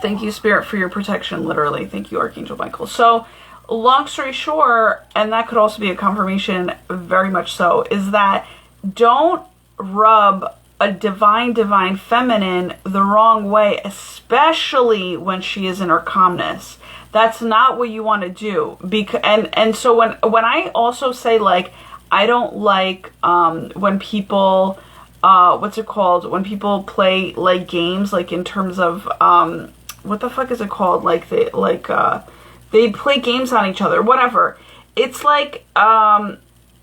thank you, Spirit, for your protection, literally. Thank you, Archangel Michael. So long story short, and that could also be a confirmation, very much so, is that don't rub a divine feminine the wrong way, especially when she is in her calmness. That's not what you want to do. And so when I also say, like, I don't like when people when people play like games, like in terms of what the fuck is it called, like they play games on each other, whatever. It's like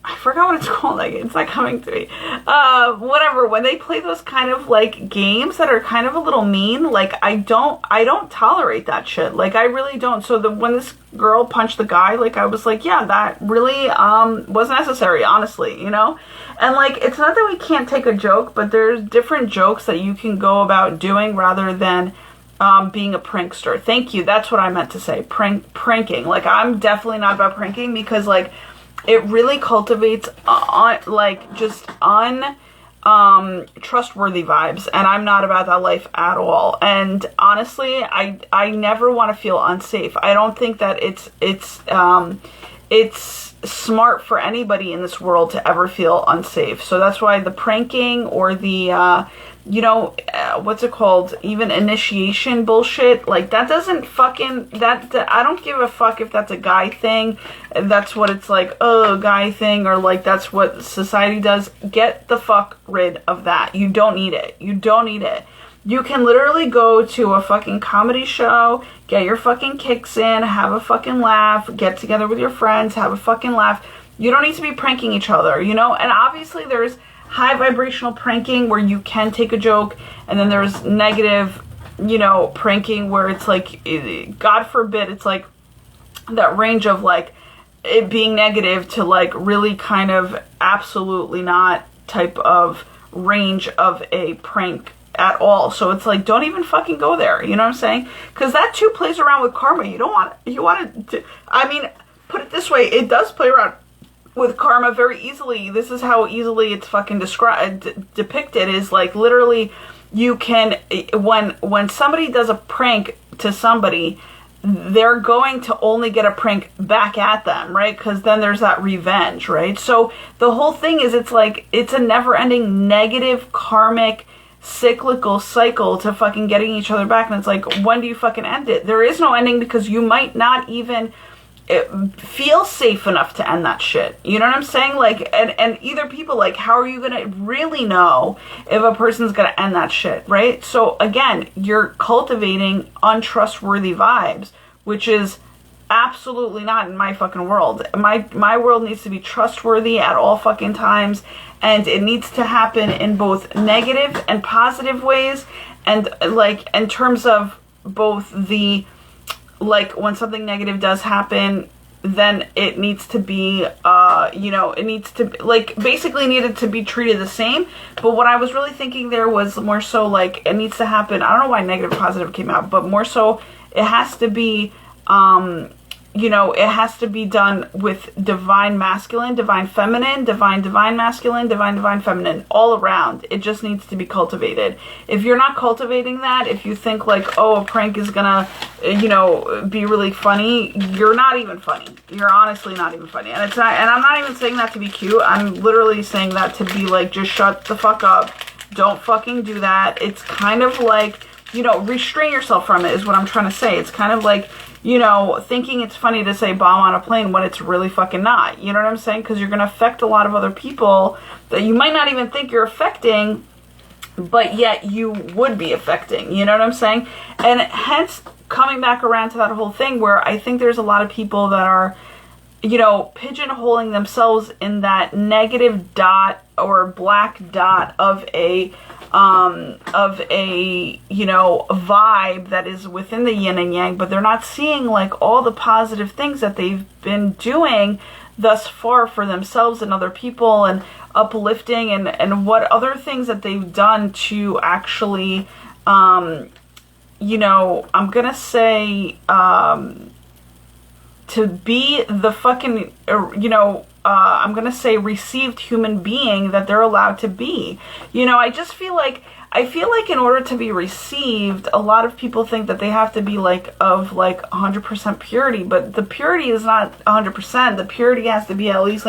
I forgot what it's called. Like, it's not coming to me. Whatever. When they play those kind of like games that are kind of a little mean, like I don't tolerate that shit. Like I really don't. So when this girl punched the guy, like I was like, yeah, that really was necessary, honestly, you know? And like, it's not that we can't take a joke, but there's different jokes that you can go about doing rather than being a prankster. Thank you. That's what I meant to say. Pranking. Like, I'm definitely not about pranking, because like it really cultivates trustworthy vibes, and I'm not about that life at all. And honestly, I never want to feel unsafe. I don't think that it's smart for anybody in this world to ever feel unsafe. So that's why the pranking or the what's it called, even initiation bullshit, like that doesn't fucking, that I don't give a fuck if that's a guy thing, that's what it's like, oh, guy thing, or like that's what society does. Get the fuck rid of that. You don't need it. You don't need it. You can literally go to a fucking comedy show, get your fucking kicks in, have a fucking laugh, get together with your friends, have a fucking laugh. You don't need to be pranking each other, you know? And obviously there's high vibrational pranking where you can take a joke, and then there's negative, pranking where it's like, God forbid, it's like that range of like it being negative to like really kind of absolutely not type of range of a prank at all. So it's like, don't even fucking go there, you know what I'm saying? Because that too plays around with karma. You want to, I mean, put it this way, it does play around with karma very easily. This is how easily it's fucking depicted, is like literally you can, when somebody does a prank to somebody, they're going to only get a prank back at them, right? Because then there's that revenge, right? So the whole thing is, it's like, it's a never-ending negative karmic cyclical cycle to fucking getting each other back. And it's like, when do you fucking end it? There is no ending, because you might not even feel safe enough to end that shit. You know what I'm saying? Like, and either people, like, how are you gonna really know if a person's gonna end that shit, right? So again, you're cultivating untrustworthy vibes, which is absolutely not in my fucking world. My world needs to be trustworthy at all fucking times, and it needs to happen in both negative and positive ways, and like in terms of both the, like, when something negative does happen, then it needs to be, it needs to, like, basically needed to be treated the same. But what I was really thinking there was more so, like, it needs to happen, I don't know why negative positive came out, but more so, It has to be, it has to be done with divine masculine, divine feminine, divine masculine, divine feminine, all around. It just needs to be cultivated. If you're not cultivating that, if you think like, oh, a prank is gonna, be really funny, you're not even funny. You're honestly not even funny. And it's not, and I'm not even saying that to be cute. I'm literally saying that to be like, just shut the fuck up. Don't fucking do that. It's kind of like, restrain yourself from it is what I'm trying to say. It's kind of like, thinking it's funny to say bomb on a plane when it's really fucking not. You know what I'm saying? Because you're going to affect a lot of other people that you might not even think you're affecting, but yet you would be affecting. You know what I'm saying? And hence, coming back around to that whole thing where I think there's a lot of people that are, pigeonholing themselves in that negative dot or black dot of a vibe that is within the yin and yang, but they're not seeing like all the positive things that they've been doing thus far for themselves and other people, and uplifting and what other things that they've done to actually, I'm gonna say, to be the fucking, I'm going to say received human being that they're allowed to be. I just feel like, in order to be received, a lot of people think that they have to be of 100% purity, but the purity is not 100%. The purity has to be at least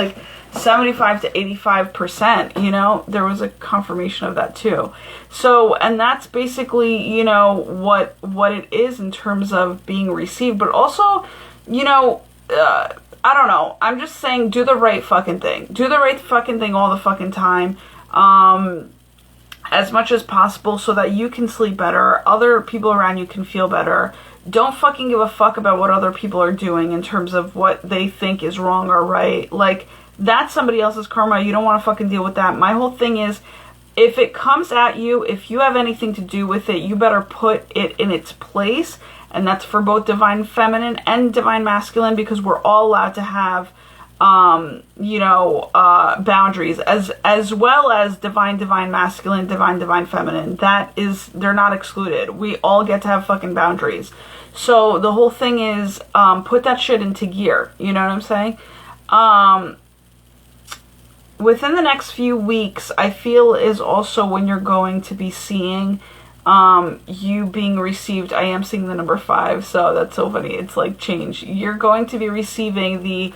75 to 85%, there was a confirmation of that too. So, and that's basically, what it is in terms of being received, but also, I don't know. I'm just saying, do the right fucking thing. Do the right fucking thing all the fucking time. As much as possible so that you can sleep better. Other people around you can feel better. Don't fucking give a fuck about what other people are doing in terms of what they think is wrong or right. That's somebody else's karma. You don't want to fucking deal with that. My whole thing is, if it comes at you, if you have anything to do with it, you better put it in its place. And that's for both divine feminine and divine masculine, because we're all allowed to have, boundaries as well as divine masculine, divine feminine. They're not excluded. We all get to have fucking boundaries. So the whole thing is, put that shit into gear. You know what I'm saying? Within the next few weeks, I feel is also when you're going to be seeing you being received. I am seeing the number 5, so that's so funny. It's change. You're going to be receiving the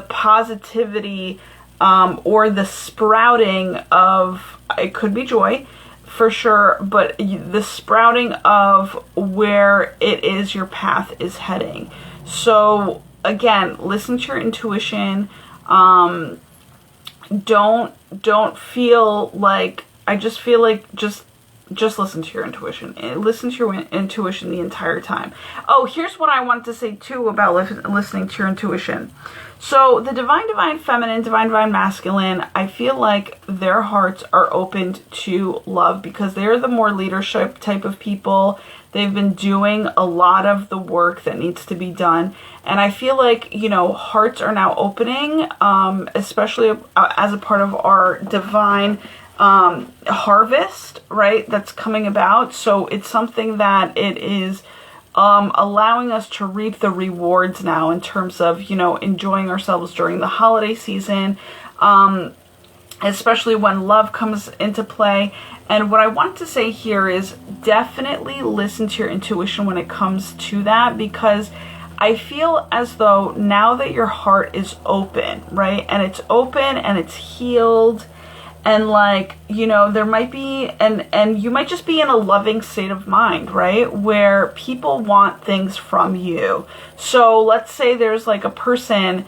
positivity, or the sprouting of, it could be joy for sure, but the sprouting of where it is your path is heading. So again, listen to your intuition. Don't feel like, I just feel like just listen to your intuition. Listen to your intuition the entire time. Oh, here's what I wanted to say too about listening to your intuition. So the divine feminine, divine masculine, I feel like their hearts are opened to love because they're the more leadership type of people. They've been doing a lot of the work that needs to be done. And I feel like, hearts are now opening, especially as a part of our divine harvest, right, that's coming about. So it's something that it is allowing us to reap the rewards now in terms of, enjoying ourselves during the holiday season, especially when love comes into play. And what I want to say here is definitely listen to your intuition when it comes to that, because I feel as though now that your heart is open, right, and it's open and it's healed, and there might be, and you might just be in a loving state of mind, right? Where people want things from you. So let's say there's a person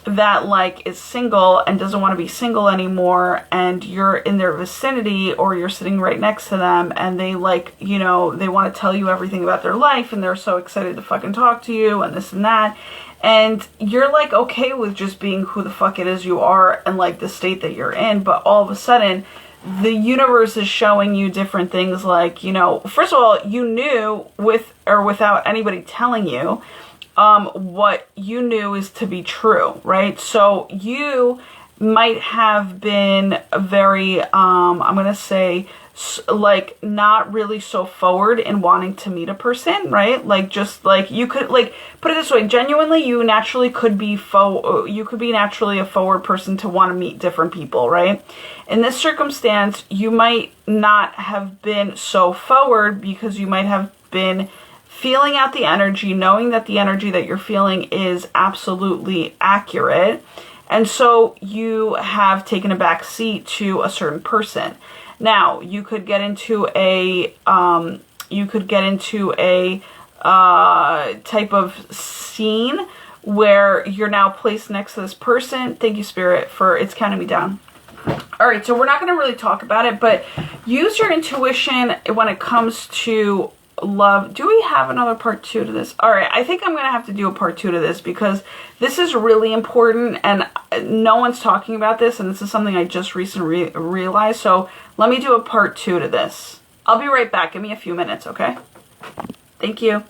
that is single and doesn't want to be single anymore, and you're in their vicinity or you're sitting right next to them, and they they want to tell you everything about their life, and they're so excited to fucking talk to you and this and that. And you're okay with just being who the fuck it is you are and the state that you're in. But all of a sudden, the universe is showing you different things first of all, you knew with or without anybody telling you, what you knew is to be true, right? So you might have been very, I'm going to say, like, not really so forward in wanting to meet a person, right? Like, just like, you could, like, put it this way, genuinely, you naturally could be naturally a forward person to want to meet different people, right? In this circumstance, you might not have been so forward because you might have been feeling out the energy, knowing that the energy that you're feeling is absolutely accurate. And so you have taken a back seat to a certain person. Now, you could get into a type of scene where you're now placed next to this person. Thank you, Spirit, for it's counting me down. All right, so we're not going to really talk about it, but use your intuition when it comes to love. Do we have another part 2 to this? All right, I think I'm going to have to do a part 2 to this because this is really important and no one's talking about this, and this is something I just recently realized. So let me do a part 2 to this. I'll be right back. Give me a few minutes, okay? Thank you.